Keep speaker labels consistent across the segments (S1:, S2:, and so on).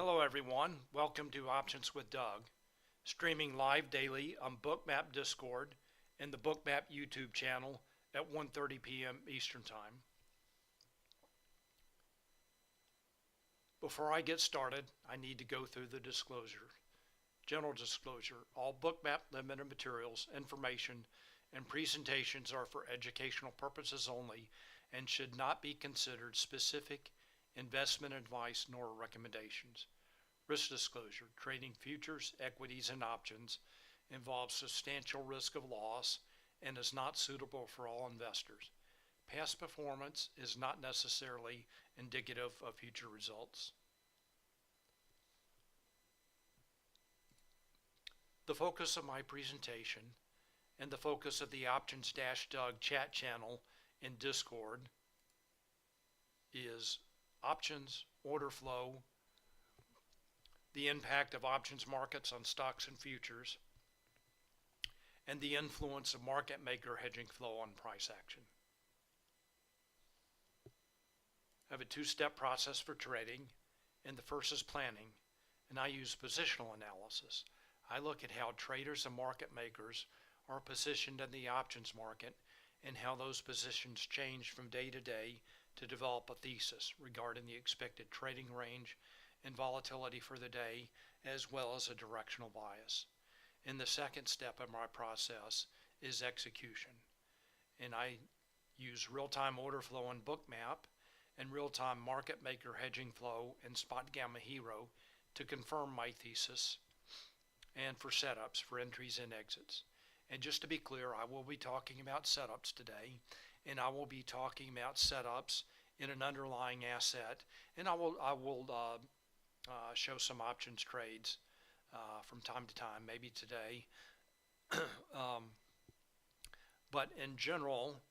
S1: Hello everyone, welcome to Options with Doug, streaming live daily on Bookmap Discord and the Bookmap YouTube channel at 1:30 p.m. Eastern Time. Before I get started, I need to go through the disclosure. General disclosure, all Bookmap Ltd materials, information, and presentations are for educational purposes only and should not be considered specific investment advice nor recommendations. Risk disclosure, trading futures, equities, and options involves substantial risk of loss and is not suitable for all investors. Past performance is not necessarily indicative of future results. The focus of my presentation and the focus of the Options-Doug chat channel in Discord is options, order flow, the impact of options markets on stocks and futures, and the influence of market maker hedging flow on price action. I have a two-step process for trading, and the first is planning, and I use positional analysis. I look at how traders and market makers are positioned in the options market and how those positions change from day to day to develop a thesis regarding the expected trading range and volatility for the day, as well as a directional bias. And the second step of my process is execution. And I use real-time order flow in Bookmap and real-time market maker hedging flow in Spotgamma Hero to confirm my thesis and for setups for entries and exits. And just to be clear, I will be talking about setups today, and I will be talking about setups in an underlying asset, and I will show some options trades from time to time, maybe today. But in general,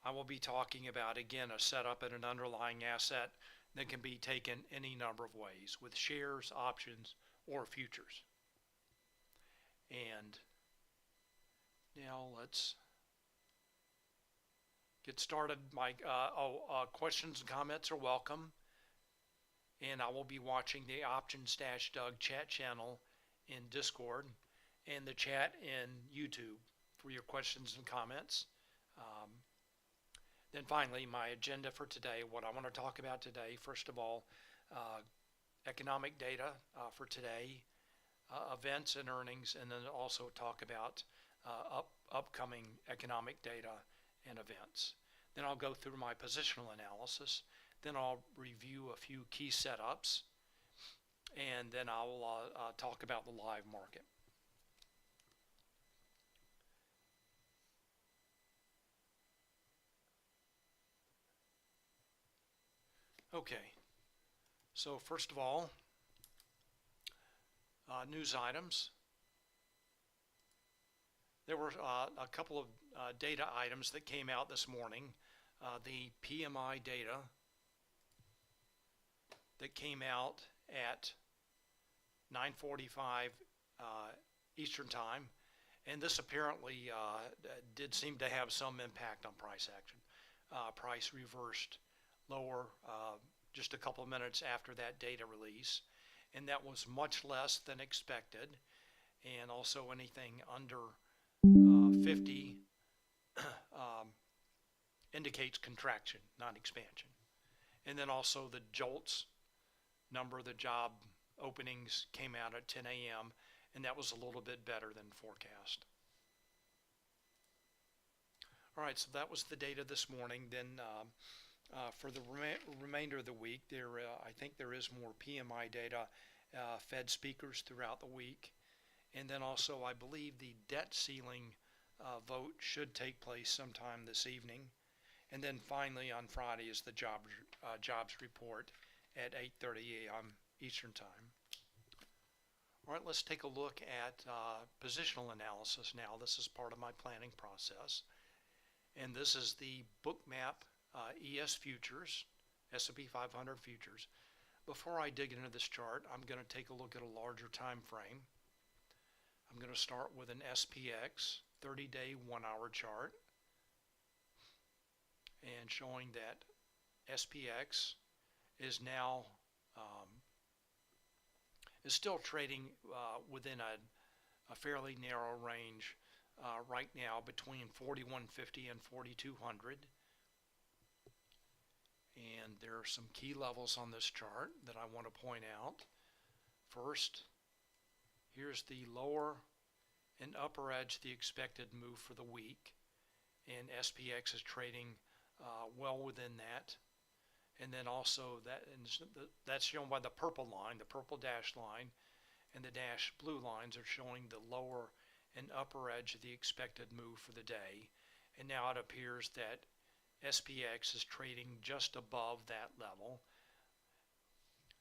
S1: I will be talking about, again, a setup in an underlying asset that can be taken any number of ways, with shares, options, or futures. And now let's get started. Questions and comments are welcome. And I will be watching the Options-Doug chat channel in Discord and the chat in YouTube for your questions and comments. Then finally, my agenda for today, what I want to talk about today, first of all, economic data for today, events and earnings, and then also talk about upcoming economic data and events. Then I'll go through my positional analysis. Then I'll review a few key setups, and then I'll talk about the live market. Okay, so first of all, news items. There were a couple of data items that came out this morning. The PMI data that came out at 9:45 Eastern Time, and this apparently did seem to have some impact on price action. Price reversed lower just a couple of minutes after that data release, and that was much less than expected, and also anything under 50 indicates contraction, not expansion. And then also the JOLTS number, the job openings, came out at 10 a.m. and that was a little bit better than forecast. All right, so that was the data this morning. Then for the remainder of the week, I think there is more PMI data, Fed speakers throughout the week. And then also, I believe the debt ceiling vote should take place sometime this evening. And then finally on Friday is the jobs report at 8:30 a.m. Eastern Time. All right, let's take a look at positional analysis now. This is part of my planning process. And this is the Bookmap ES futures, S&P 500 futures. Before I dig into this chart, I'm going to take a look at a larger time frame. I'm going to start with an SPX 30-day 1-hour chart, and showing that SPX is now is still trading within a fairly narrow range right now between 4150 and 4200. And there are some key levels on this chart that I want to point out. First, here's the lower and upper edge of the expected move for the week, and SPX is trading well within that. And then also that's shown by the purple line, the purple dashed line, and the dashed blue lines are showing the lower and upper edge of the expected move for the day. And now it appears that SPX is trading just above that level.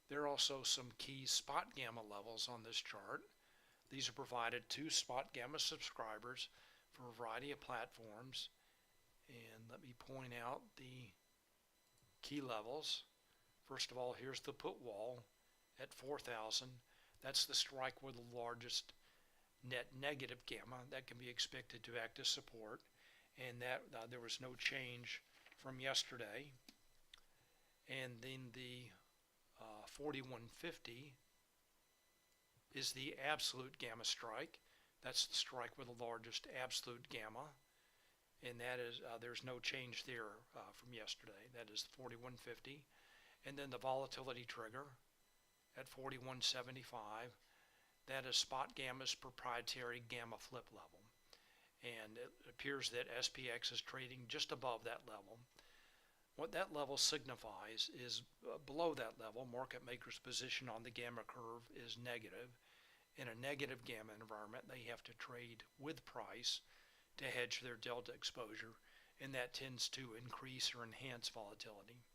S1: There are also some key Spotgamma levels on this chart. These are provided to Spotgamma subscribers for a variety of platforms. And let me point out the key levels. First of all, here's the put wall at 4,000. That's the strike with the largest net negative gamma that can be expected to act as support. And that there was no change from yesterday. And then the 4150 is the absolute gamma strike. That's the strike with the largest absolute gamma, and that is there's no change there from yesterday. That is 4150. And then the volatility trigger at 4175. That is Spotgamma's proprietary gamma flip level, and it appears that SPX is trading just above that level. What that level signifies is below that level, market makers' position on the gamma curve is negative. In a negative gamma environment, they have to trade with price to hedge their delta exposure, and that tends to increase or enhance volatility.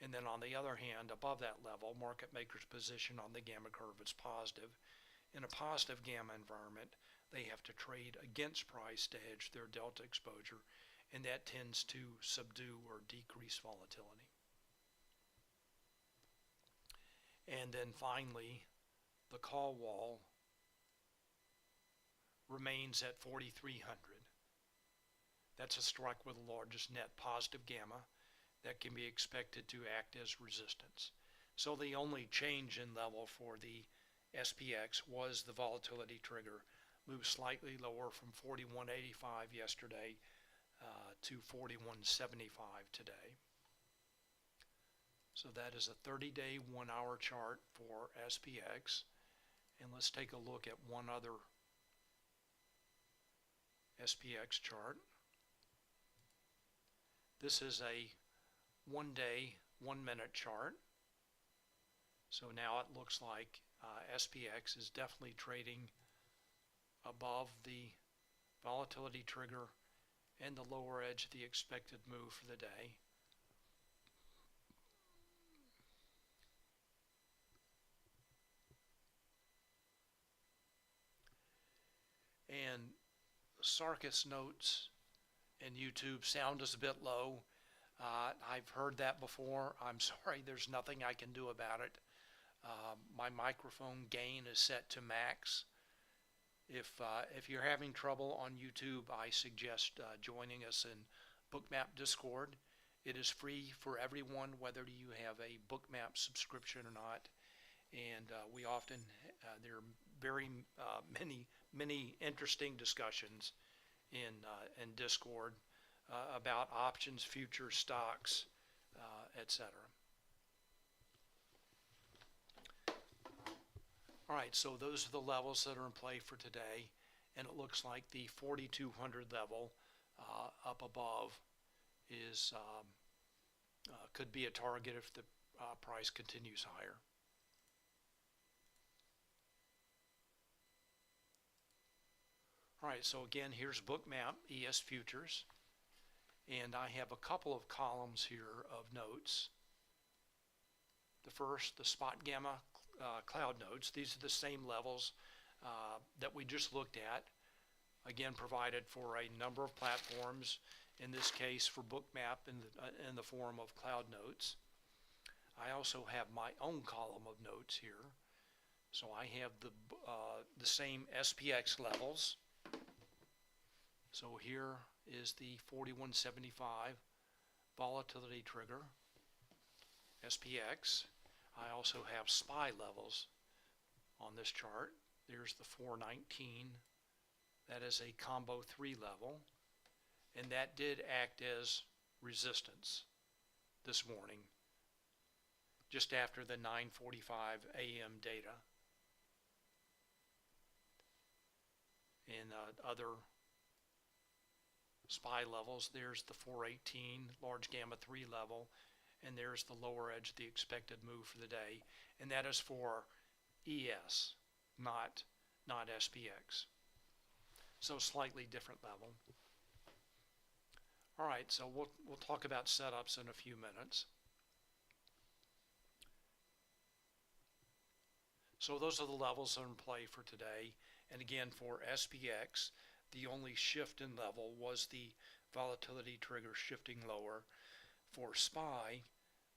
S1: And then on the other hand, above that level, market makers' position on the gamma curve is positive. In a positive gamma environment, they have to trade against price to hedge their delta exposure, and that tends to subdue or decrease volatility. And then finally, the call wall remains at 4,300. That's a strike with the largest net positive gamma that can be expected to act as resistance. So the only change in level for the SPX was the volatility trigger, moved slightly lower from 4185 yesterday to 4175 today. So that is a 30-day 1-hour chart for SPX. And let's take a look at one other SPX chart. This is a 1-day, 1-minute chart. So now it looks like SPX is definitely trading above the volatility trigger and the lower edge of the expected move for the day. And Sarkis notes in YouTube, sound is a bit low. I've heard that before. I'm sorry, there's nothing I can do about it. My microphone gain is set to max. If you're having trouble on YouTube, I suggest joining us in Bookmap Discord. It is free for everyone, whether you have a Bookmap subscription or not. And we often, there are very many interesting discussions in Discord about options, futures, stocks, etc. All right, so those are the levels that are in play for today, and it looks like the 4,200 level up above is could be a target if the price continues higher. All right, so again, here's Bookmap ES Futures, and I have a couple of columns here of notes. The first, the Spotgamma cloud notes. These are the same levels that we just looked at, again provided for a number of platforms, in this case for Bookmap in the form of cloud notes. I also have my own column of notes here. So I have the same SPX levels. So here is the 4175 volatility trigger, SPX. I also have SPY levels on this chart. There's the 419. That is a combo 3 level, and that did act as resistance this morning, just after the 9:45 a.m. data. And other SPY levels, there's the 418 large gamma 3 level, and there's the lower edge of the expected move for the day, and that is for ES, not SPX. So slightly different level. All right, so we'll talk about setups in a few minutes. So those are the levels that are in play for today. And again, for SPX, the only shift in level was the volatility trigger shifting lower. For SPY,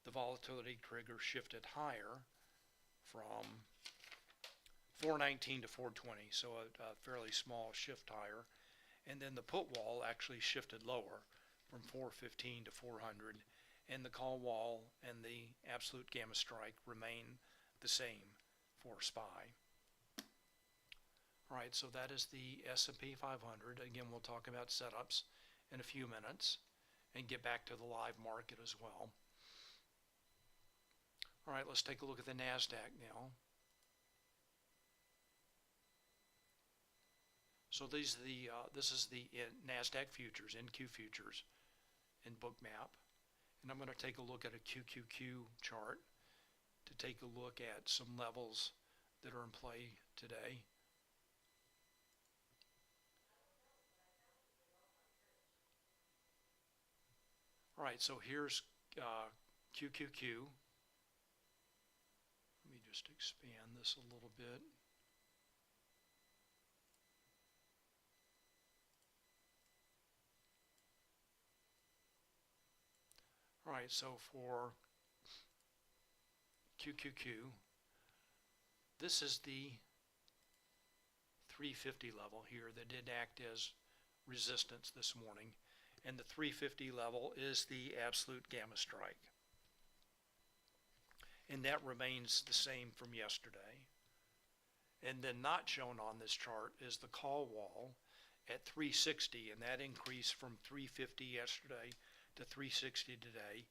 S1: the volatility trigger shifted higher from 419 to 420, so a fairly small shift higher. And then the put wall actually shifted lower from 415 to 400, and the call wall and the absolute gamma strike remain the same for SPY. All right, so that is the S&P 500. Again, we'll talk about setups in a few minutes and get back to the live market as well. All right, let's take a look at the NASDAQ now. So this is the NASDAQ futures, NQ futures in Bookmap. And I'm going to take a look at a QQQ chart to take a look at some levels that are in play today. All right, so here's QQQ. Let me just expand this a little bit. All right, so for QQQ, this is the 350 level here that did act as resistance this morning. And the 350 level is the absolute gamma strike. And that remains the same from yesterday. And then not shown on this chart is the call wall at 360, and that increased from 350 yesterday to 360 today.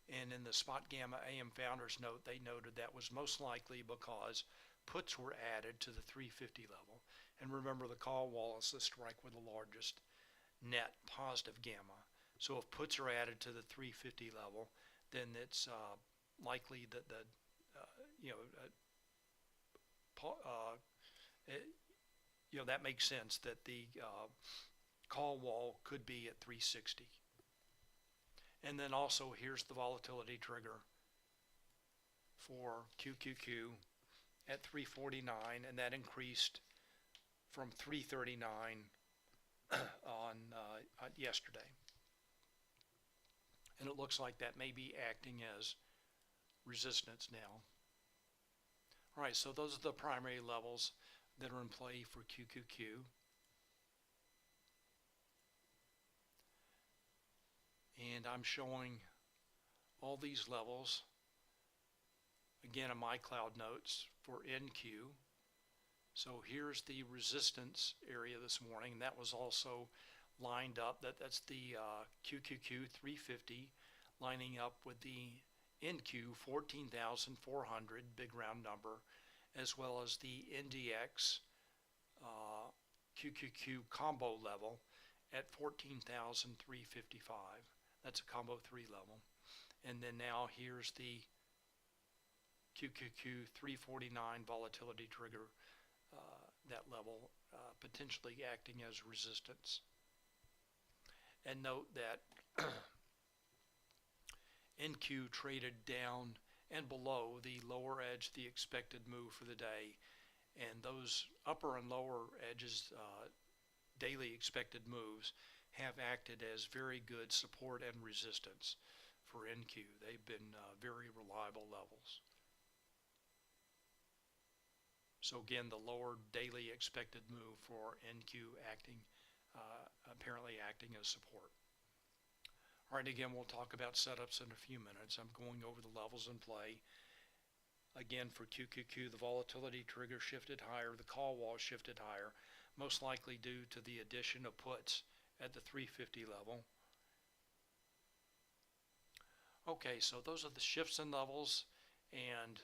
S1: And in the Spotgamma AM Founders note, they noted that was most likely because puts were added to the 350 level. And remember, the call wall is the strike with the largest net positive gamma. So if puts are added to the 350 level, then it's likely that that makes sense that the call wall could be at 360. And then also here's the volatility trigger for QQQ at 349, and that increased from 339 on yesterday. And it looks like that may be acting as resistance now. All right, so those are the primary levels that are in play for QQQ. And I'm showing all these levels again in my cloud notes for NQ. So here's the resistance area this morning, and that was also lined up. That's the QQQ 350 lining up with the NQ 14,400, big round number, as well as the NDX QQQ combo level at 14,355. That's a combo 3 level. And then now here's the QQQ 349 volatility trigger, that level potentially acting as resistance. And note that NQ traded down and below the lower edge, the expected move for the day. And those upper and lower edges, daily expected moves, have acted as very good support and resistance for NQ. They've been very reliable levels. So again, the lower daily expected move for NQ apparently acting as support. All right, again, we'll talk about setups in a few minutes. I'm going over the levels in play. Again, for QQQ, the volatility trigger shifted higher, the call wall shifted higher, most likely due to the addition of puts at the 350 level. Okay, so those are the shifts in levels and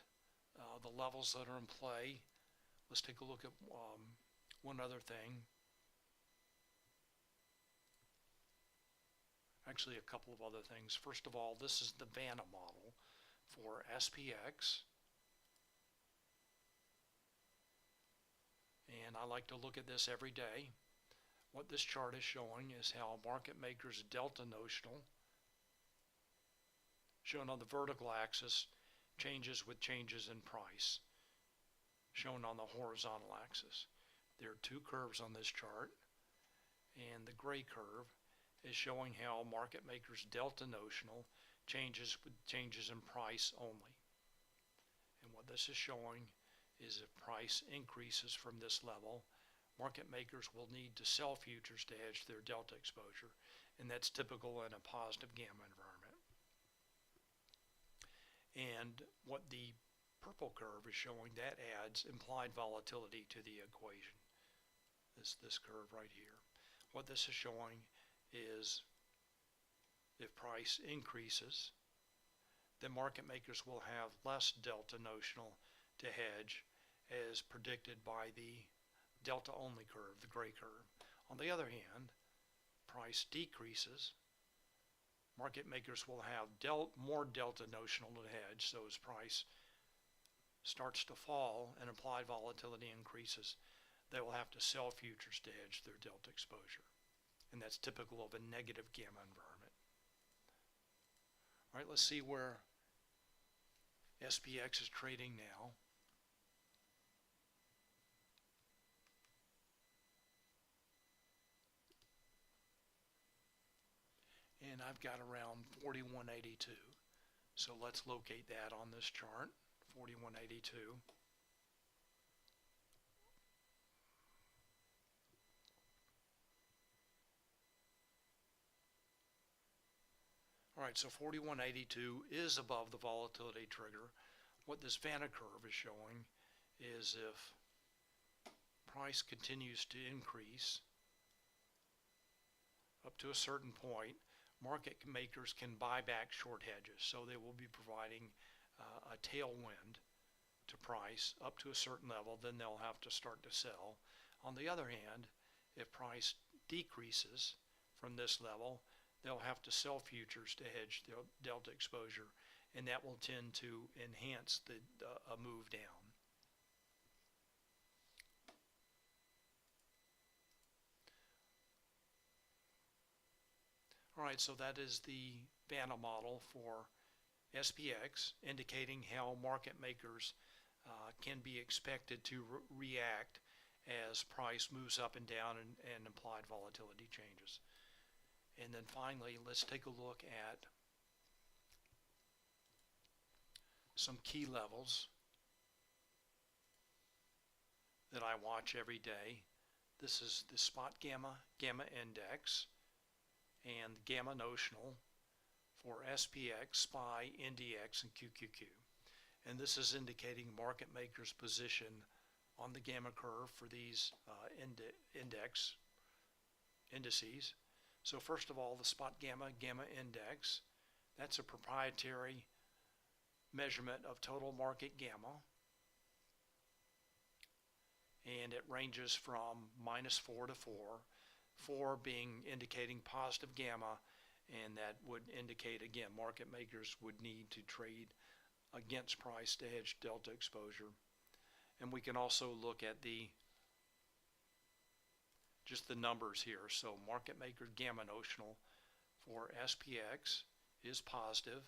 S1: the levels that are in play. Let's take a look at one other thing. Actually, a couple of other things. First of all, this is the Vanna model for SPX. And I like to look at this every day. What this chart is showing is how market makers' delta notional, shown on the vertical axis, changes with changes in price, shown on the horizontal axis. There are two curves on this chart, and the gray curve is showing how market makers' delta notional changes with changes in price only. And what this is showing is if price increases from this level, market makers will need to sell futures to hedge their delta exposure, and that's typical in a positive gamma environment. And what the purple curve is showing, that adds implied volatility to the equation. This curve right here. What this is showing is if price increases, then market makers will have less delta notional to hedge as predicted by the delta only curve, the gray curve. On the other hand, price decreases, market makers will have more delta notional to hedge, so as price starts to fall and implied volatility increases, they will have to sell futures to hedge their delta exposure. And that's typical of a negative gamma environment. All right, let's see where SPX is trading now. And I've got around 4182. So let's locate that on this chart, 4182. All right, so 4182 is above the volatility trigger. What this Vanna curve is showing is if price continues to increase up to a certain point, market makers can buy back short hedges. So they will be providing a tailwind to price up to a certain level, then they'll have to start to sell. On the other hand, if price decreases from this level, they'll have to sell futures to hedge their delta exposure, and that will tend to enhance a move down. All right, so that is the Vanna model for SPX, indicating how market makers can be expected to react as price moves up and down and implied volatility changes. And then finally, let's take a look at some key levels that I watch every day. This is the Spotgamma Gamma Index and Gamma Notional for SPX, SPY, NDX, and QQQ. And this is indicating market makers' position on the gamma curve for these indices. So first of all, the Spotgamma Gamma Index, that's a proprietary measurement of total market gamma, and it ranges from -4 to 4, 4 being indicating positive gamma, and that would indicate, again, market makers would need to trade against price to hedge delta exposure. And we can also look at just the numbers here. So market maker gamma notional for SPX is positive,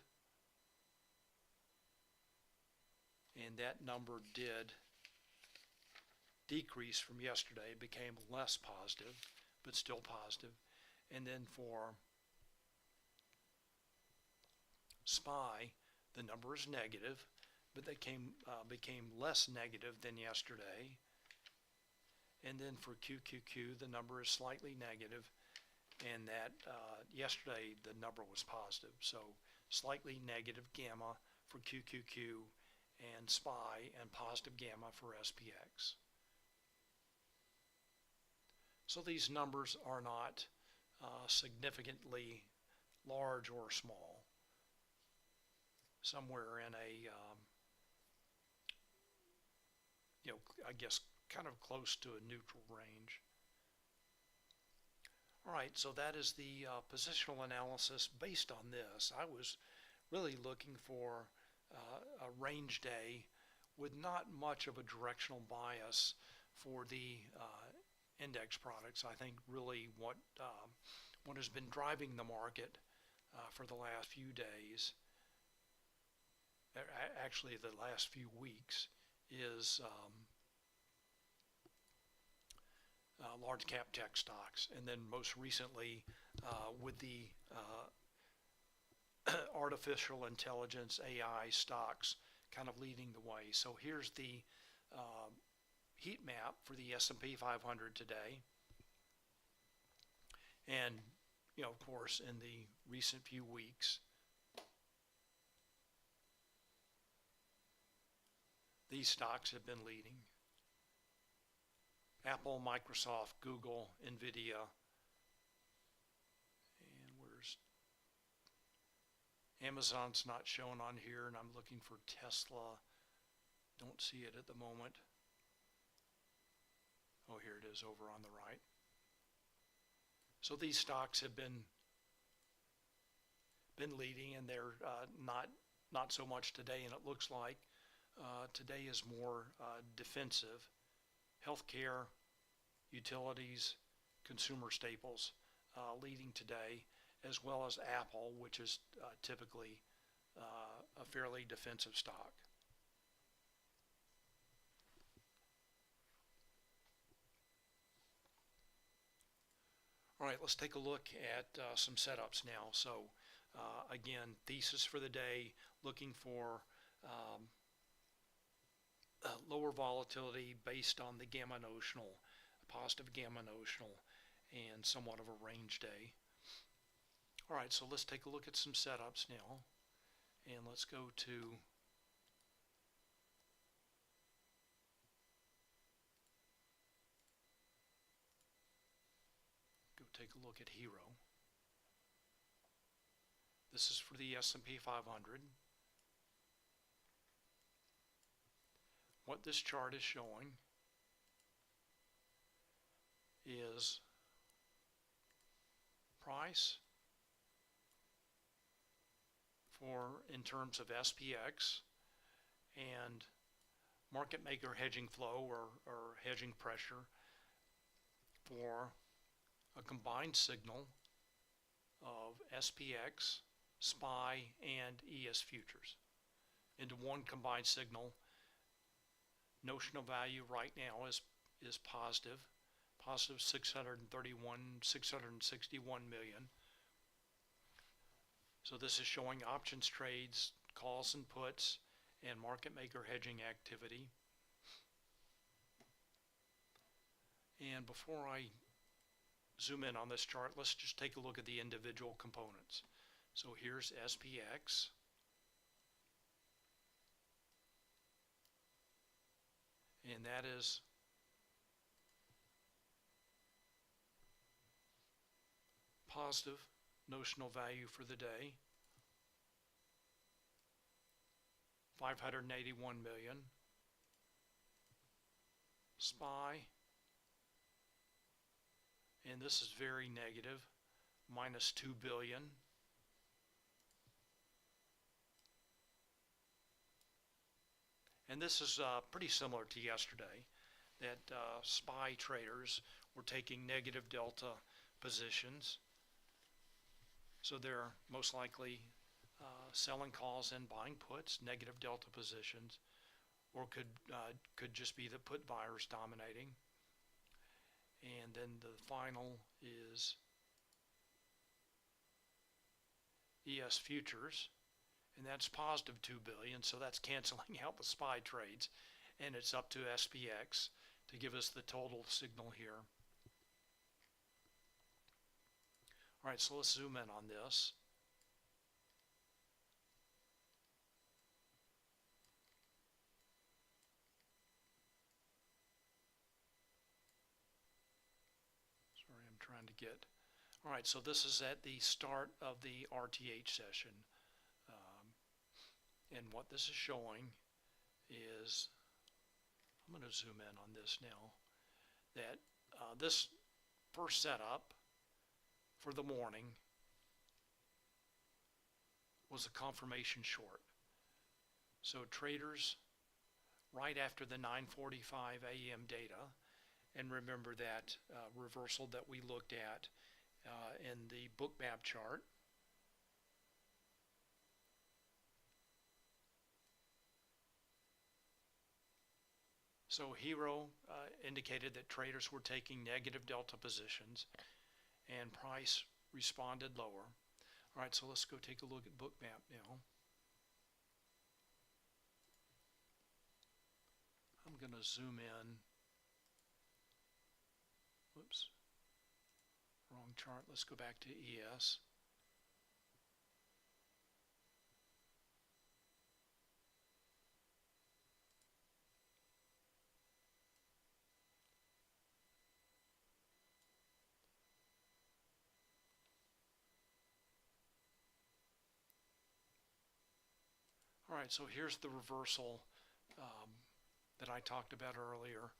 S1: and that number did decrease from yesterday, became less positive, but still positive. And then for SPY, the number is negative, but they became less negative than yesterday. And then for QQQ, the number is slightly negative, and that yesterday the number was positive. So slightly negative gamma for QQQ and SPY and positive gamma for SPX. So these numbers are not significantly large or small. Somewhere in a, I guess kind of close to a neutral range. All right, so that is the positional analysis based on this. I was really looking for a range day with not much of a directional bias for the index products. I think really what has been driving the market for the last few days, actually the last few weeks, is large cap tech stocks, and then most recently with the artificial intelligence AI stocks kind of leading the way. So here's the heat map for the S&P 500 today, and of course in the recent few weeks these stocks have been leading. Apple, Microsoft, Google, Nvidia, and where's Amazon's not shown on here, and I'm looking for Tesla. Don't see it at the moment. Oh, here it is over on the right. So these stocks have been leading, and they're not so much today, and it looks like today is more defensive. Healthcare, utilities, consumer staples leading today, as well as Apple, which is typically a fairly defensive stock. All right, let's take a look at some setups now. So again, thesis for the day, looking for lower volatility based on the gamma notional, positive gamma notional, and somewhat of a range day. All right, so let's take a look at some setups now, and let's go take a look at Hero. This is for the S&P 500. What this chart is showing is price in terms of SPX and market maker hedging flow or hedging pressure for a combined signal of SPX, SPY, and ES futures into one combined signal. Notional value right now is positive 661 million. So this is showing options trades, calls and puts, and market maker hedging activity. And before I zoom in on this chart, let's just take a look at the individual components. So here's SPX. And that is positive notional value for the day, 581 million. SPY, and this is very negative, minus 2 billion. And this is pretty similar to yesterday, that SPY traders were taking negative delta positions. So they're most likely selling calls and buying puts, negative delta positions, or could just be the put buyers dominating. And then the final is ES futures, and that's positive 2 billion, so that's canceling out the SPY trades, and it's up to SPX to give us the total signal here. All right, so let's zoom in on this. trying to get. All right, so this is at the start of the RTH session. And what this is showing is, I'm going to zoom in on this now, that this first setup for the morning was a confirmation short. So traders, right after the 9:45 a.m. data, and remember that reversal that we looked at in the Bookmap chart, so Hero indicated that traders were taking negative delta positions and price responded lower. All right, so let's go take a look at Bookmap now. I'm going to zoom in. Whoops, wrong chart. Let's go back to ES. All right, so here's the reversal that I talked about earlier.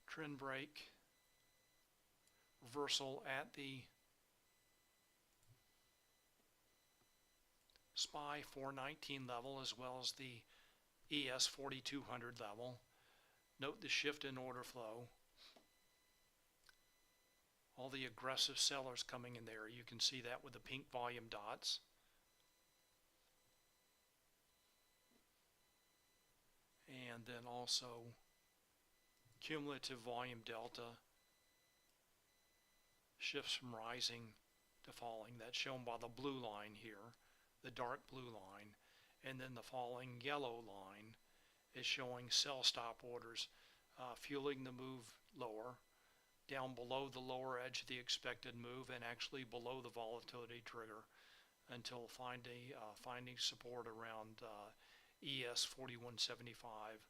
S1: Trend break, reversal at the SPY 419 level as well as the ES 4200 level. Note the shift in order flow. All the aggressive sellers coming in there. You can see that with the pink volume dots. And then also cumulative volume delta shifts from rising to falling. That's shown by the blue line here, the dark blue line. And then the falling yellow line is showing sell stop orders fueling the move lower, down below the lower edge of the expected move and actually below the volatility trigger until finding support around ES 4175.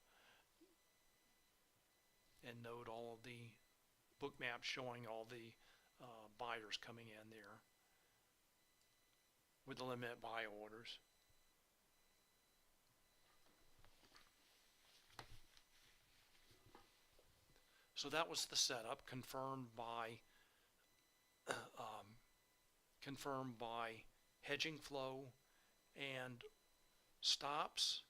S1: And note all of the bookmaps showing all the buyers coming in there with the limit buy orders. So that was the setup, confirmed by hedging flow and stops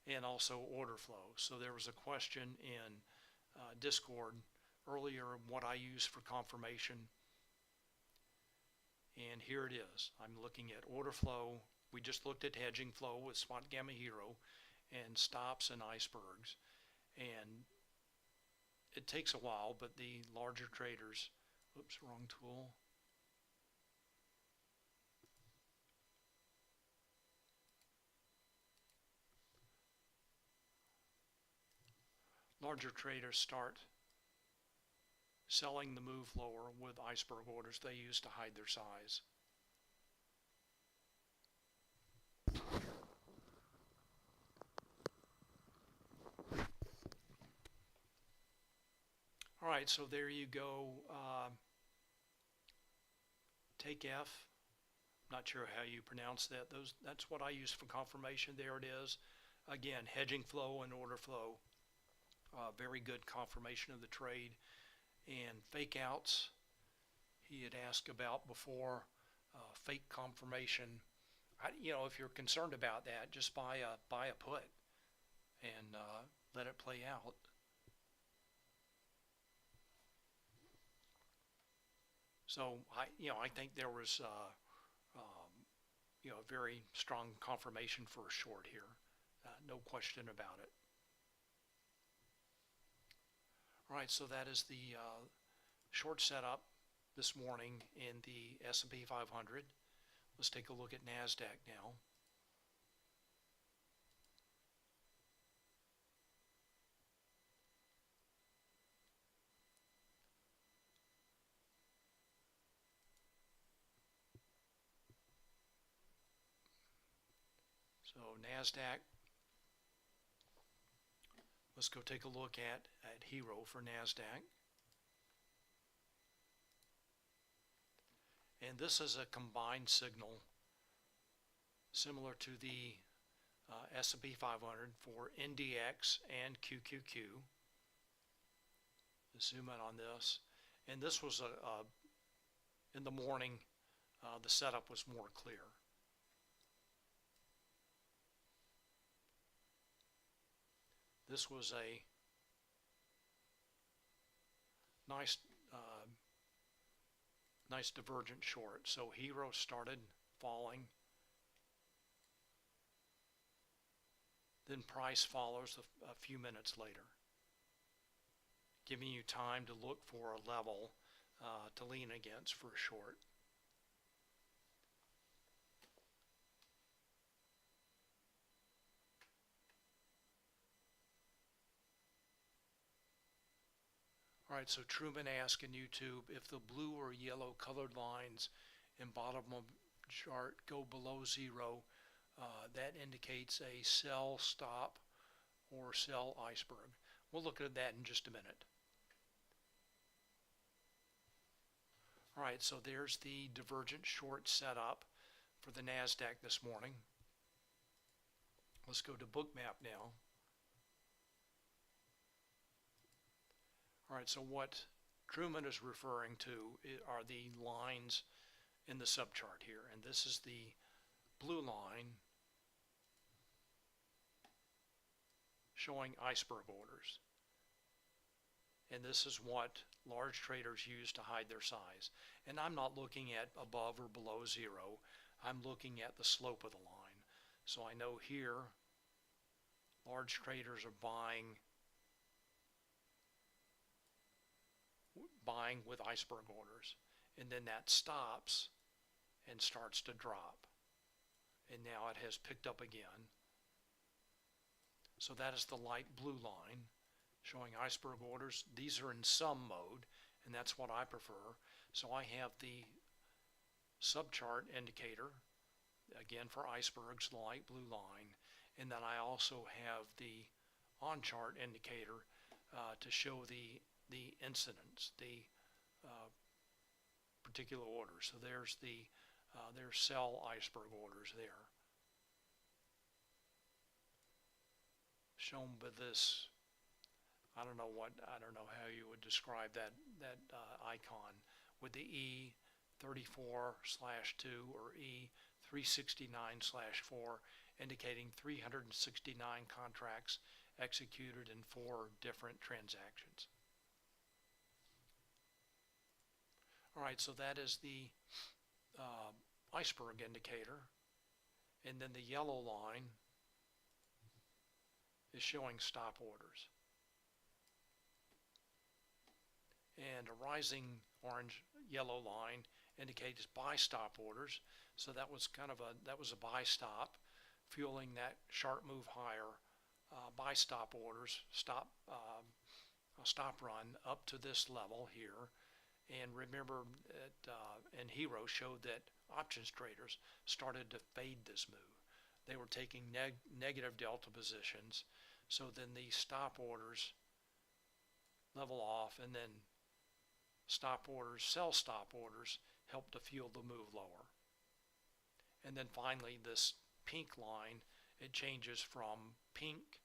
S1: and also order flow. So there was a question in Discord earlier what I use for confirmation, and here it is. I'm looking at order flow. We just looked at hedging flow with Spotgamma Hero and stops and icebergs, and it takes a while, but the larger traders, oops, wrong tool. Larger traders start selling the move lower with iceberg orders they use to hide their size. All right, so there you go. Take F. Not sure how you pronounce that. That's what I use for confirmation. There it is. Again, hedging flow and order flow. Very good confirmation of the trade. And fake outs, he had asked about before. Fake confirmation. If you're concerned about that, just buy a put and let it play out. So I think there was a very strong confirmation for a short here, no question about it. All right, so that is the short setup this morning in the S&P 500. Let's take a look at NASDAQ now. So NASDAQ, let's go take a look at Hero for NASDAQ. And this is a combined signal similar to the S&P 500 for NDX and QQQ. Zoom in on this. And this was in the morning, the setup was more clear. This was a nice nice divergent short. So Hero started falling, then price follows a few minutes later, giving you time to look for a level to lean against for a short. Alright, so Truman asked in YouTube, if the blue or yellow colored lines in bottom of chart go below zero, that indicates a sell stop or sell iceberg. We'll look at that in just a minute. Alright, so there's the divergent short setup for the NASDAQ this morning. Let's go to Bookmap now. Alright, so what Truman is referring to are the lines in the subchart here, and this is the blue line showing iceberg orders. And this is what large traders use to hide their size. And I'm not looking at above or below zero, I'm looking at the slope of the line. So I know here large traders are buying with iceberg orders, and then that stops and starts to drop, and now it has picked up again. So that is the light blue line showing iceberg orders. These are in sum mode, and that's what I prefer. So I have the subchart indicator again for icebergs, the light blue line, and then I also have the on chart indicator to show the incidence, the particular order. So there's there's sell iceberg orders there, shown by this. I don't know how you would describe that icon with the E34/2 or E369/4 indicating 369 contracts executed in 4 different transactions. Alright, so that is the iceberg indicator, and then the yellow line is showing stop orders. And a rising orange yellow line indicates buy stop orders. So that was a buy stop, fueling that sharp move higher. Buy stop orders, stop run up to this level here. And remember that and Hero showed that options traders started to fade this move. They were taking negative delta positions, so then the stop orders level off, and then stop orders, sell stop orders, help to fuel the move lower. And then finally this pink line, it changes from pink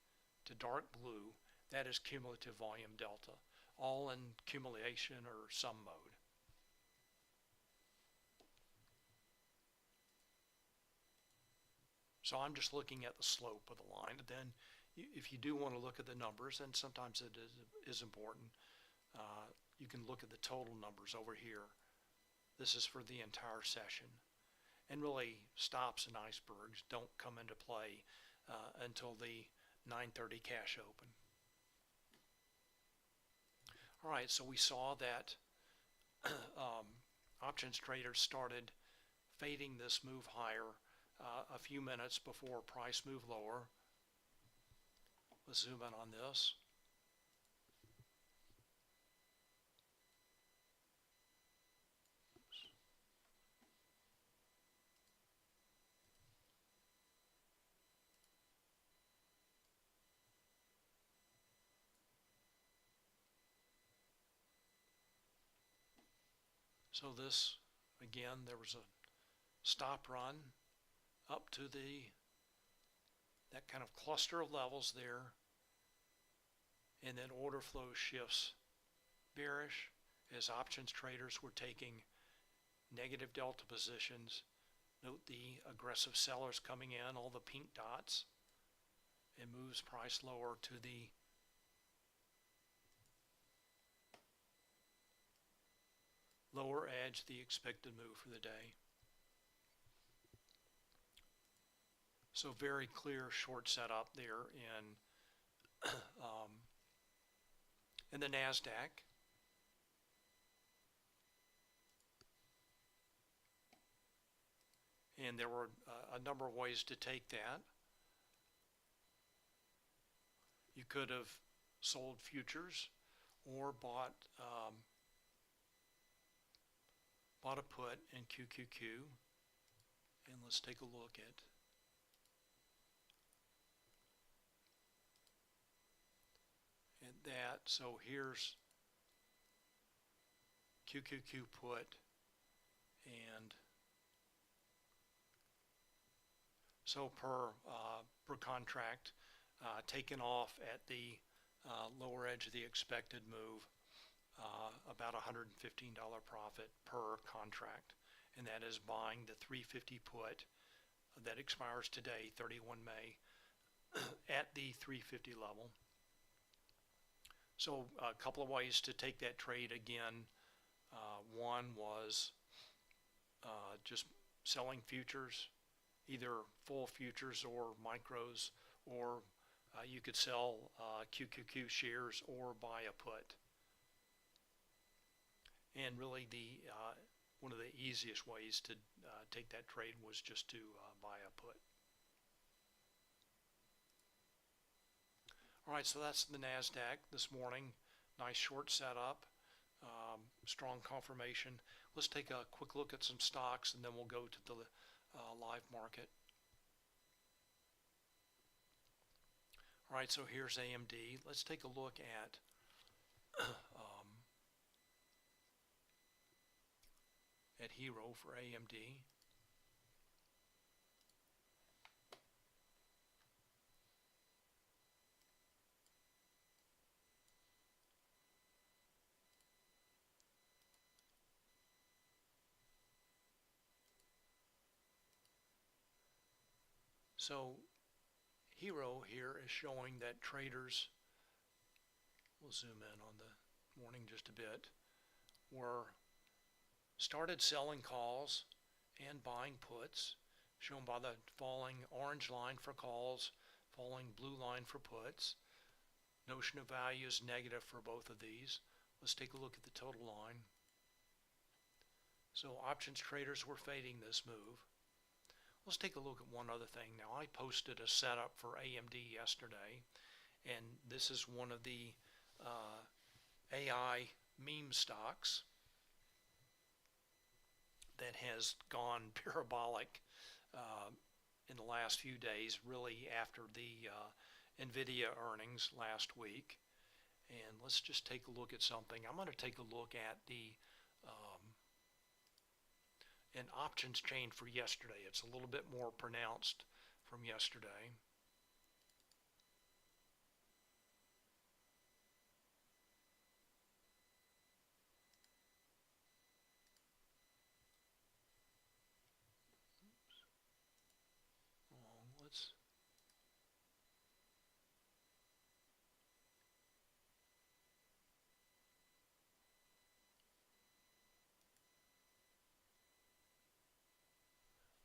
S1: to dark blue. That is cumulative volume delta, all in accumulation or sum mode. So I'm just looking at the slope of the line. And then if you do want to look at the numbers, and sometimes it is important, you can look at the total numbers over here. This is for the entire session. And really, stops and icebergs don't come into play until the 9:30 cash open. All right, so we saw that options traders started fading this move higher a few minutes before price moved lower. Let's zoom in on this. So this, Again, there was a stop run up to that kind of cluster of levels there, and then order flow shifts bearish as options traders were taking negative delta positions. Note the aggressive sellers coming in, all the pink dots, and moves price lower to the lower edge, the expected move for the day. So very clear short setup there in the NASDAQ. And there were a number of ways to take that. You could have sold futures or bought a put in QQQ. And let's take a look at that. So here's QQQ put, and so per contract, taken off at the lower edge of the expected move, about $115 profit per contract, and that is buying the 350 put that expires today, 31 May, at the 350 level. So a couple of ways to take that trade again. One was just selling futures, either full futures or micros, or you could sell QQQ shares or buy a put. And really one of the easiest ways to take that trade was just to buy a put. All right, so that's the NASDAQ this morning. Nice short setup, strong confirmation. Let's take a quick look at some stocks, and then we'll go to the live market. All right, so here's AMD. Let's take a look at Hero for AMD. So Hero here is showing that traders, we'll zoom in on the morning just a bit, started selling calls and buying puts, shown by the falling orange line for calls, falling blue line for puts. Notion of value is negative for both of these. Let's take a look at the total line. So options traders were fading this move. Let's take a look at one other thing. Now, I posted a setup for AMD yesterday, and this is one of the AI meme stocks that has gone parabolic in the last few days, really after the NVIDIA earnings last week. And let's just take a look at something. I'm going to take a look at an options chain for yesterday. It's a little bit more pronounced from yesterday.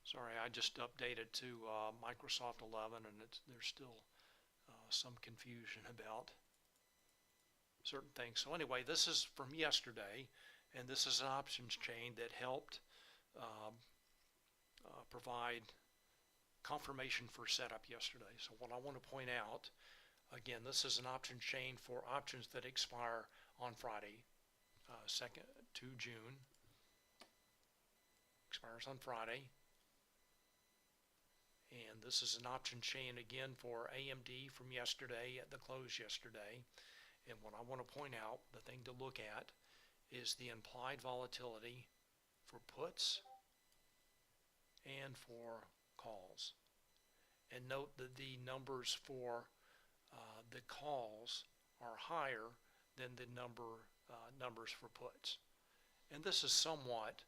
S1: Sorry, I just updated to Microsoft 11, and there's still some confusion about certain things. So anyway, this is from yesterday, and this is an options chain that helped provide confirmation for setup yesterday. So what I want to point out, again, this is an option chain for options that expire on Friday, 2nd to June. Expires on Friday. And this is an option chain again for AMD from yesterday at the close yesterday. And what I want to point out, the thing to look at, is the implied volatility for puts and for calls. And note that the numbers for the calls are higher than the numbers for puts. And this is somewhat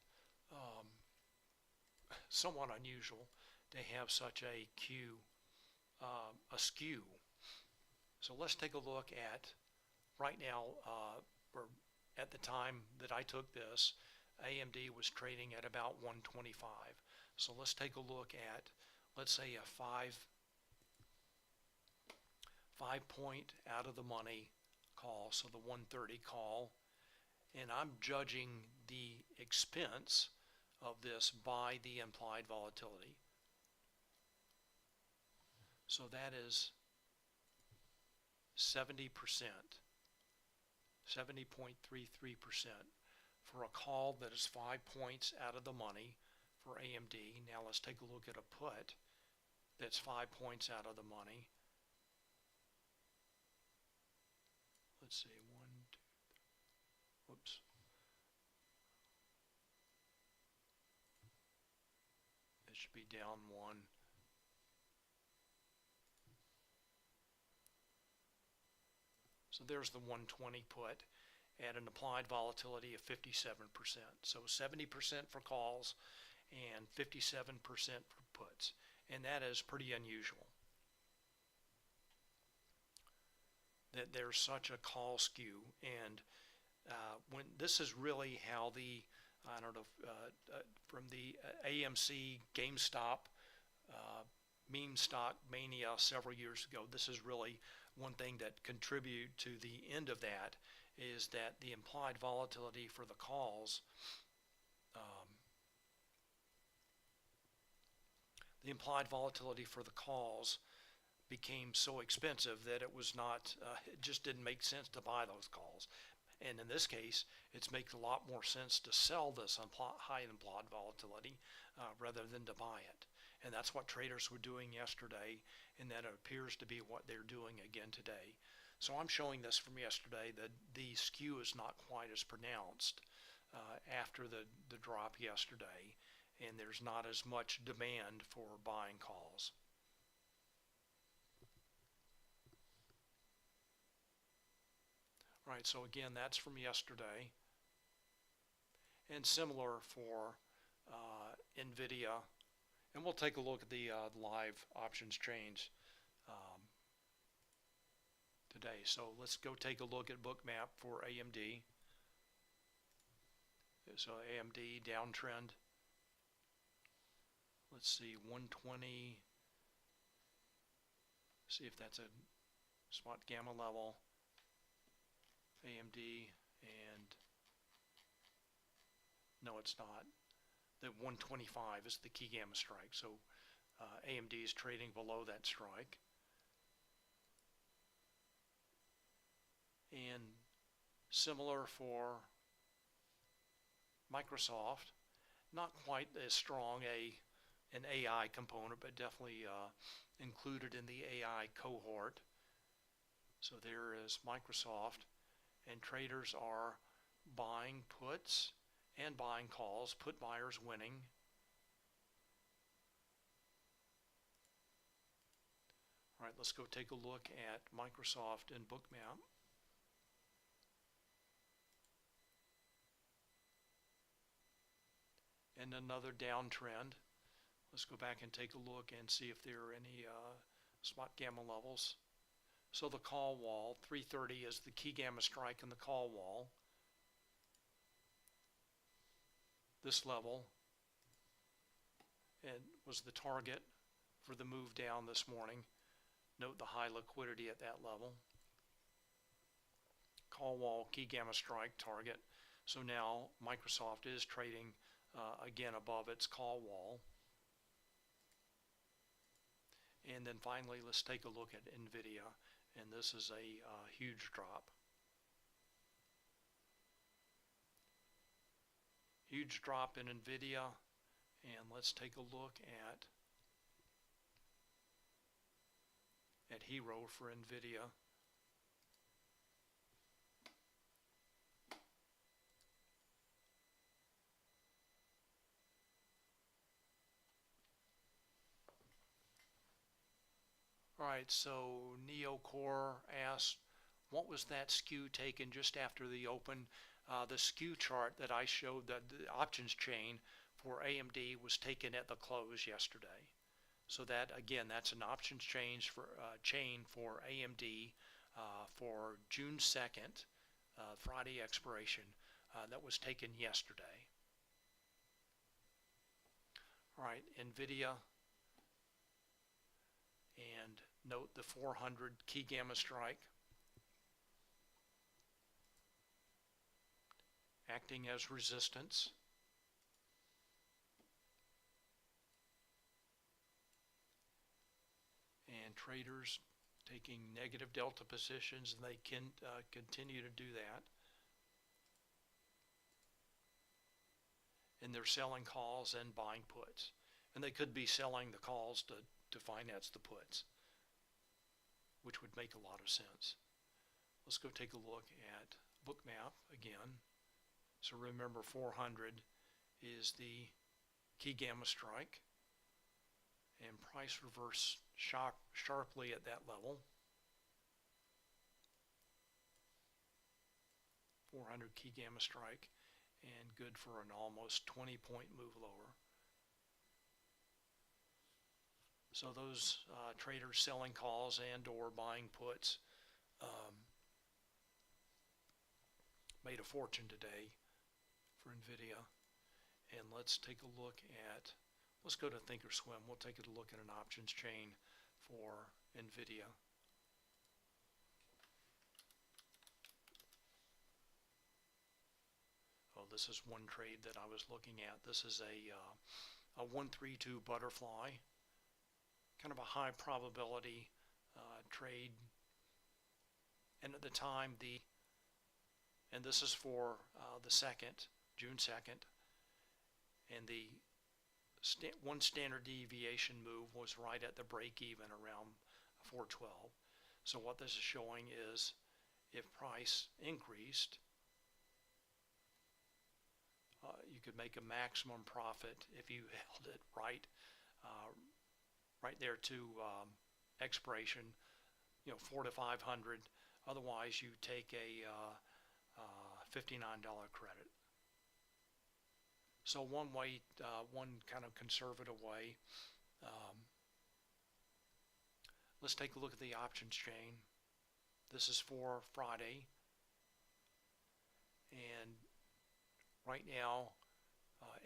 S1: unusual to have such a skew. So let's take a look at right now, or at the time that I took this, AMD was trading at about 125. So let's take a look at, let's say, a five point out of the money call, so the 130 call, and I'm judging the expense of this by the implied volatility. So that is 70%, 70.33% for a call that is 5 points out of the money for AMD. Now let's take a look at a put that's 5 points out of the money. Let's see, whoops. It should be down 1. So there's the 120 put at an applied volatility of 57%. So 70% for calls and 57% for puts. And that is pretty unusual, that there's such a call skew. And when this is really how the, I don't know, from the AMC GameStop meme stock mania several years ago, this is really one thing that contributed to the end of that, is that the implied volatility for the calls, became so expensive that it was not, it just didn't make sense to buy those calls. And in this case, it makes a lot more sense to sell this high implied volatility rather than to buy it. And that's what traders were doing yesterday, and that appears to be what they're doing again today. So I'm showing this from yesterday, that the skew is not quite as pronounced after the drop yesterday, and there's not as much demand for buying calls. Right, so again, that's from yesterday. And similar for NVIDIA. And we'll take a look at the live options change today. So let's go take a look at Bookmap for AMD. So AMD downtrend. Let's see, 120. See if that's a Spotgamma level. AMD, and no, it's not. The 125 is the key gamma strike. So AMD is trading below that strike. And similar for Microsoft, not quite as strong an AI component, but definitely included in the AI cohort. So there is Microsoft, and traders are buying puts and buying calls, put buyers winning. All right, let's go take a look at Microsoft and Bookmap. And another downtrend. Let's go back and take a look and see if there are any Spotgamma levels. So the call wall, 330 is the key gamma strike in the call wall. This level and was the target for the move down this morning. Note the high liquidity at that level. Call wall, key gamma strike, target. So now Microsoft is trading again above its call wall. And then finally, let's take a look at NVIDIA. And this is a huge drop. Huge drop in NVIDIA. And let's take a look at Hero for NVIDIA. Alright, so Neocore asked, what was that skew taken just after the open? The skew chart that I showed, that the options chain for AMD was taken at the close yesterday. So that, again, that's an options chain for AMD for June 2nd, Friday expiration, that was taken yesterday. All right, NVIDIA, and note the 400 key gamma strike acting as resistance. And traders taking negative delta positions, and they can continue to do that. And they're selling calls and buying puts. And they could be selling the calls to finance the puts, which would make a lot of sense. Let's go take a look at Bookmap again. So remember, 400 is the key gamma strike, and price reversed sharply at that level. 400 key gamma strike, and good for an almost 20-point move lower. So those traders selling calls and or buying puts made a fortune today for NVIDIA. And let's take a look at, let's go to Thinkorswim. We'll take a look at an options chain for NVIDIA. Oh, this is one trade that I was looking at. This is a 132 butterfly, kind of a high probability trade. And at the time, and this is for the June 2nd, and the one standard deviation move was right at the break even around 412. So what this is showing is if price increased, you could make a maximum profit if you held it right there to expiration, 4 to 500. Otherwise, you take a $59 credit. So one way, one kind of conservative way. Let's take a look at the options chain. This is for Friday, and right now,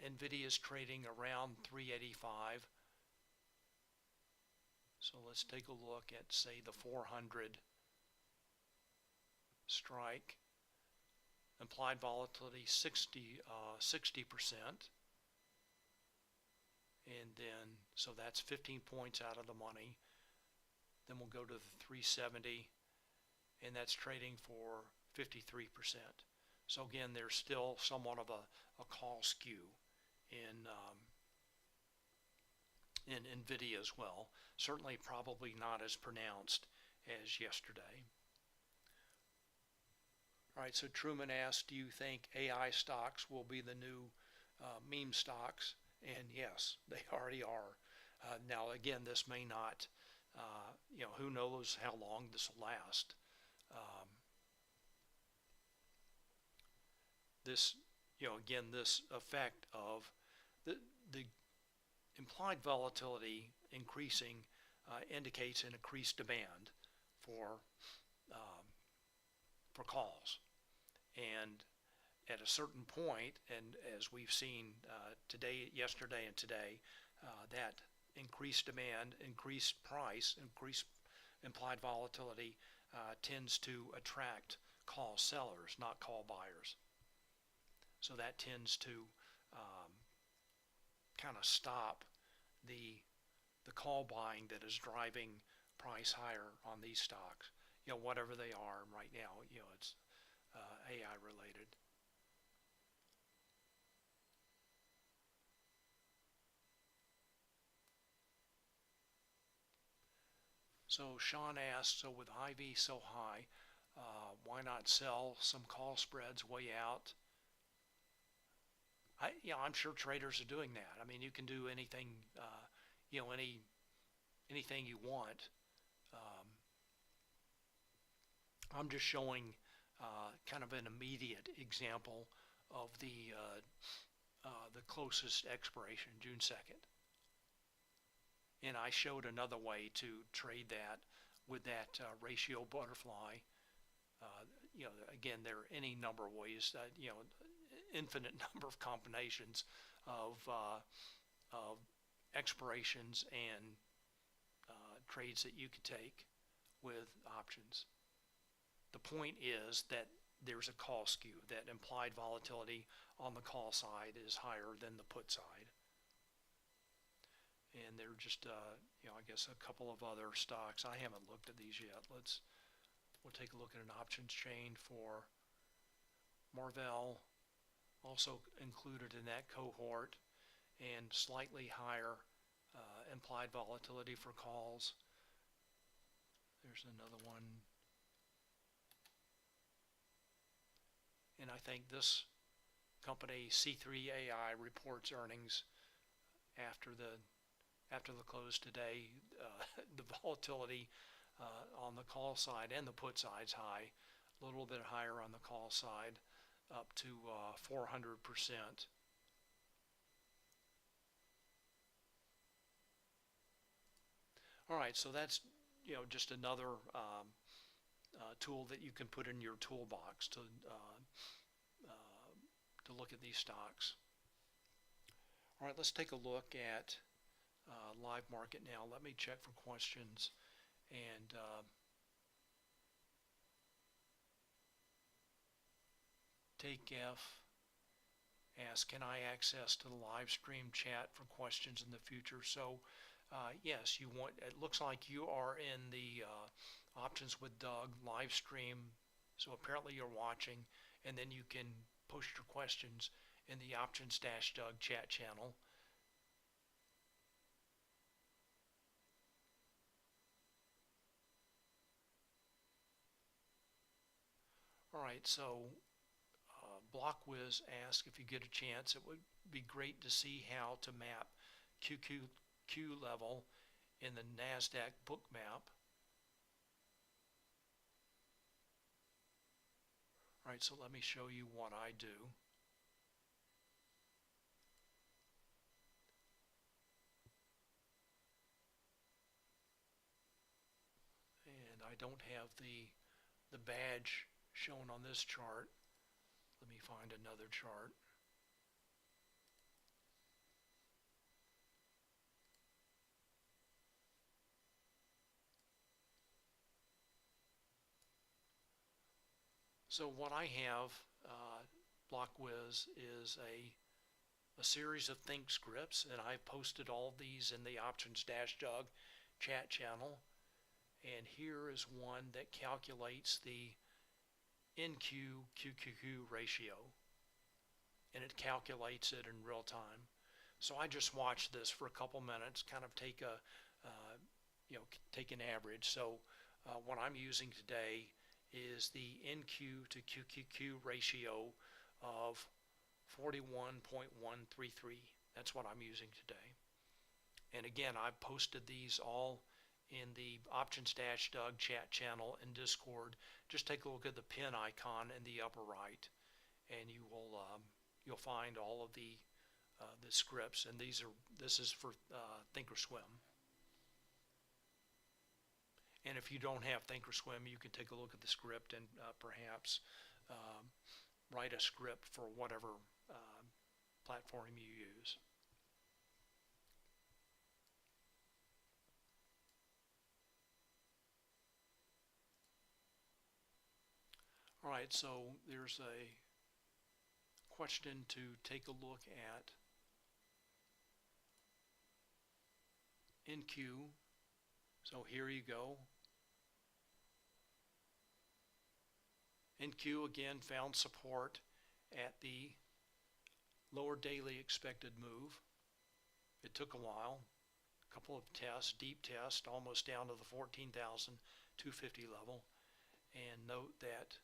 S1: NVIDIA is trading around 385. So let's take a look at, say, the 400 strike. Implied volatility 60%. And then, so that's 15 points out of the money. Then we'll go to the 370, and that's trading for 53%. So again, there's still somewhat of a call skew in NVIDIA as well. Certainly probably not as pronounced as yesterday. All right, so Truman asked, do you think AI stocks will be the new meme stocks? And yes, they already are. Now, again, this may not, who knows how long this will last. This, again, this effect of the implied volatility increasing indicates an increased demand for calls. And at a certain point, and as we've seen yesterday and today, that increased demand, increased price, increased implied volatility tends to attract call sellers, not call buyers. So that tends to kind of stop the call buying that is driving price higher on these stocks. Whatever they are right now, it's AI related. So Sean asked, so with IV so high, why not sell some call spreads way out? I'm sure traders are doing that. I mean, you can do anything, anything you want I'm just showing kind of an immediate example of the closest expiration, June 2nd. And I showed another way to trade that with that ratio butterfly. You know, again, there are any number of ways, you know, infinite number of combinations of expirations and trades that you could take with options. The point is that there's a call skew, that implied volatility on the call side is higher than the put side. And there are just, you know, I guess a couple of other stocks. I haven't looked at these yet. We'll take a look at an options chain for Marvell, also included in that cohort, and slightly higher implied volatility for calls. There's another one. And I think this company, C3AI, reports earnings after the close today. The volatility on the call side and the put side's high, a little bit higher on the call side, up to 400%. All right, so that's, you know, just another tool that you can put in your toolbox to look at these stocks. All right, let's take a look at live market now. Let me check for questions. And Take F asks, can I access to the live stream chat for questions in the future? So yes, you want, it looks like you are in the Options with Doug live stream. So apparently you're watching, and then you can post your questions in the Options-Doug chat channel. All right, so BlockWiz asks, if you get a chance, it would be great to see how to map QQQ level in the NASDAQ Bookmap. All right, so let me show you what I do. And I don't have the badge shown on this chart. Let me find another chart. So what I have, BlockWiz, is a series of think scripts, and I've posted all of these in the Options-Doug chat channel. And here is one that calculates the NQ-QQQ ratio, and it calculates it in real time. So I just watched this for a couple minutes, kind of take a, you know, take an average. So what I'm using today is the NQ to QQQ ratio of 41.133. That's what I'm using today. And again, I've posted these all in the Options-Doug chat channel in Discord. Just take a look at the pin icon in the upper right, and you will you'll find all of the scripts. And this is for Thinkorswim. And if you don't have Thinkorswim, you can take a look at the script and perhaps write a script for whatever platform you use. All right, so there's a question to take a look at NQ. So here you go. NQ again found support at the lower daily expected move. It took a while, a couple of tests, deep tests, almost down to the 14,250 level. And note that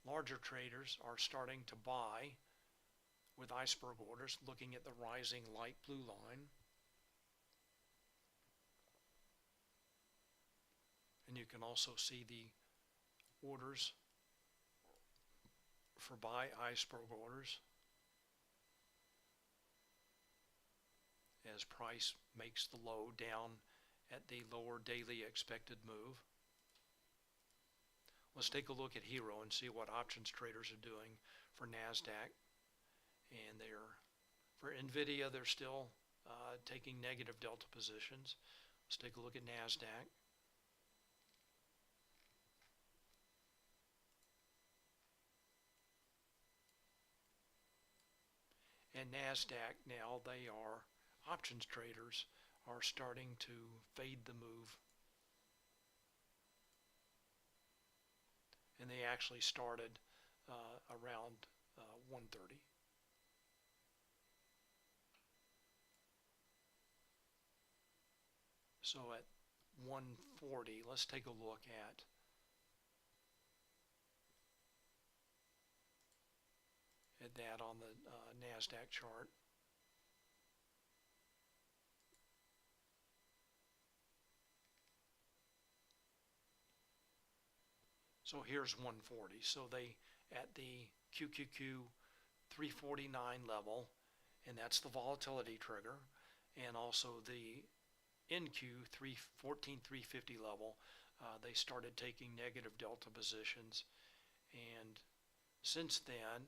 S1: larger traders are starting to buy with iceberg orders, looking at the rising light blue line. And And you can also see the orders for buy iceberg orders as price makes the low down at the lower daily expected move. Let's take a look at Hero and see what options traders are doing for NASDAQ. And for NVIDIA, they're still taking negative delta positions. Let's take a look at NASDAQ. And NASDAQ now, options traders are starting to fade the move. And they actually started around 130. So at 140, let's take a look at that on the NASDAQ chart. So here's 140. So they, at the QQQ 349 level, and that's the volatility trigger, and also the NQ 14350 level, they started taking negative delta positions. And since then,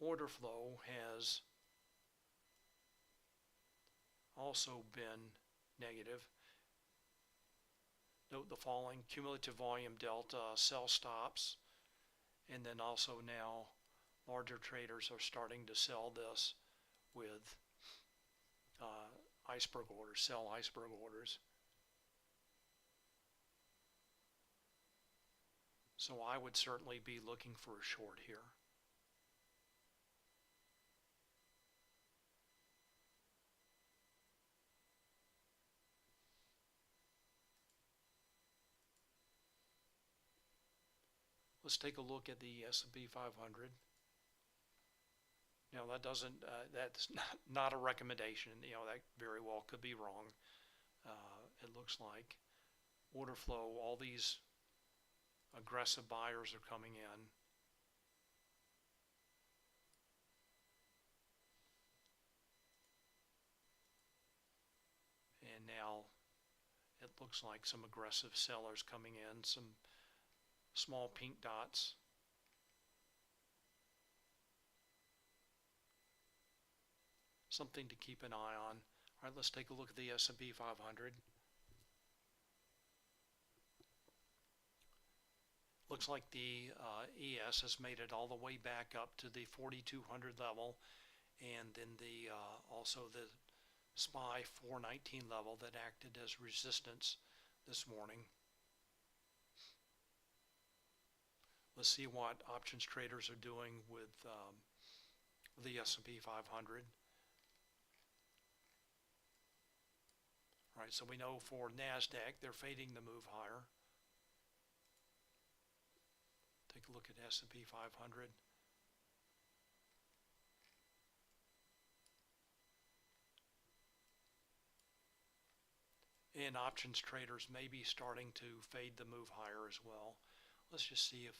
S1: order flow has also been negative. Note the following: cumulative volume delta, sell stops, and then also now larger traders are starting to sell this with iceberg orders, sell iceberg orders. So I would certainly be looking for a short here. Let's take a look at the S&P 500. Now that's not a recommendation. That very well could be wrong. It looks like order flow, all these aggressive buyers are coming in. And now it looks like some aggressive sellers coming in, some small pink dots. Something to keep an eye on. All right, let's take a look at the S&P 500. Looks like the ES has made it all the way back up to the 4200 level, and then also the SPY 419 level that acted as resistance this morning. Let's see what options traders are doing with the S&P 500. All right, so we know for NASDAQ, they're fading the move higher. Take a look at S&P 500. And options traders may be starting to fade the move higher as well. Let's just see if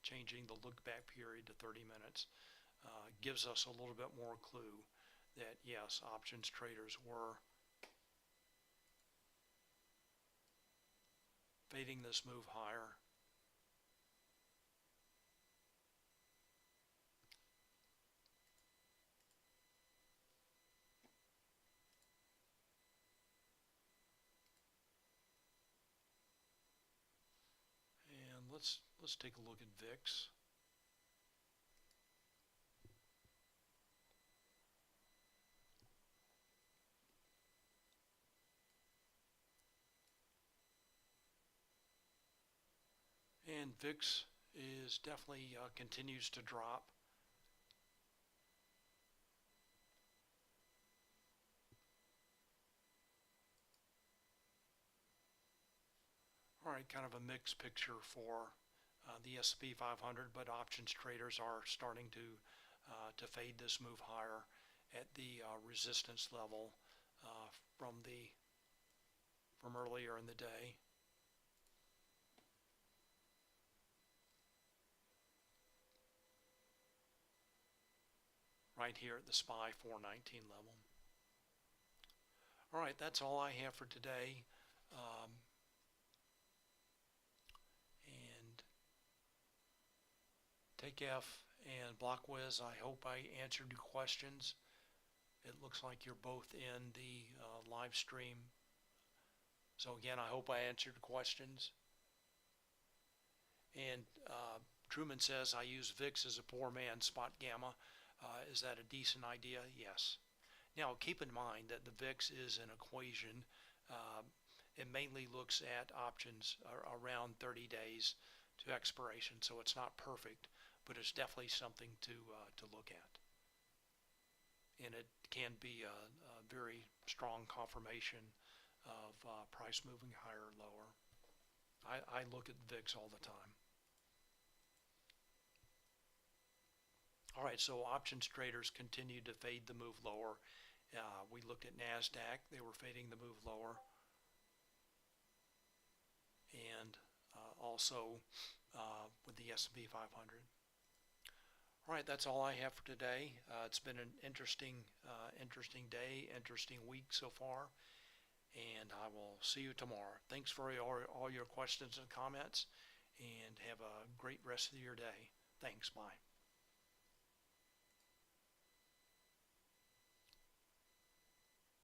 S1: changing the look back period to 30 minutes gives us a little bit more clue that yes, options traders were fading this move higher. And let's take a look at VIX. And VIX is definitely continues to drop. All right, kind of a mixed picture for the S&P 500, but options traders are starting to fade this move higher at the resistance level from earlier in the day. right here at the SPY 419 level. All right, that's all I have for today. And TakeF and BlockWiz, I hope I answered your questions. It looks like you're both in the live stream. So again, I hope I answered the questions. And Truman says, I use VIX as a poor man, Spotgamma. Is that a decent idea? Yes. Now, keep in mind that the VIX is an equation. It mainly looks at options around 30 days to expiration, so it's not perfect, but it's definitely something to look at. And it can be a very strong confirmation of price moving higher or lower. I look at VIX all the time. All right, so options traders continue to fade the move lower. We looked at NASDAQ. They were fading the move lower. And also with the S&P 500. All right, that's all I have for today. It's been an interesting day, interesting week so far, and I will see you tomorrow. Thanks for all your questions and comments, and have a great rest of your day. Thanks, bye.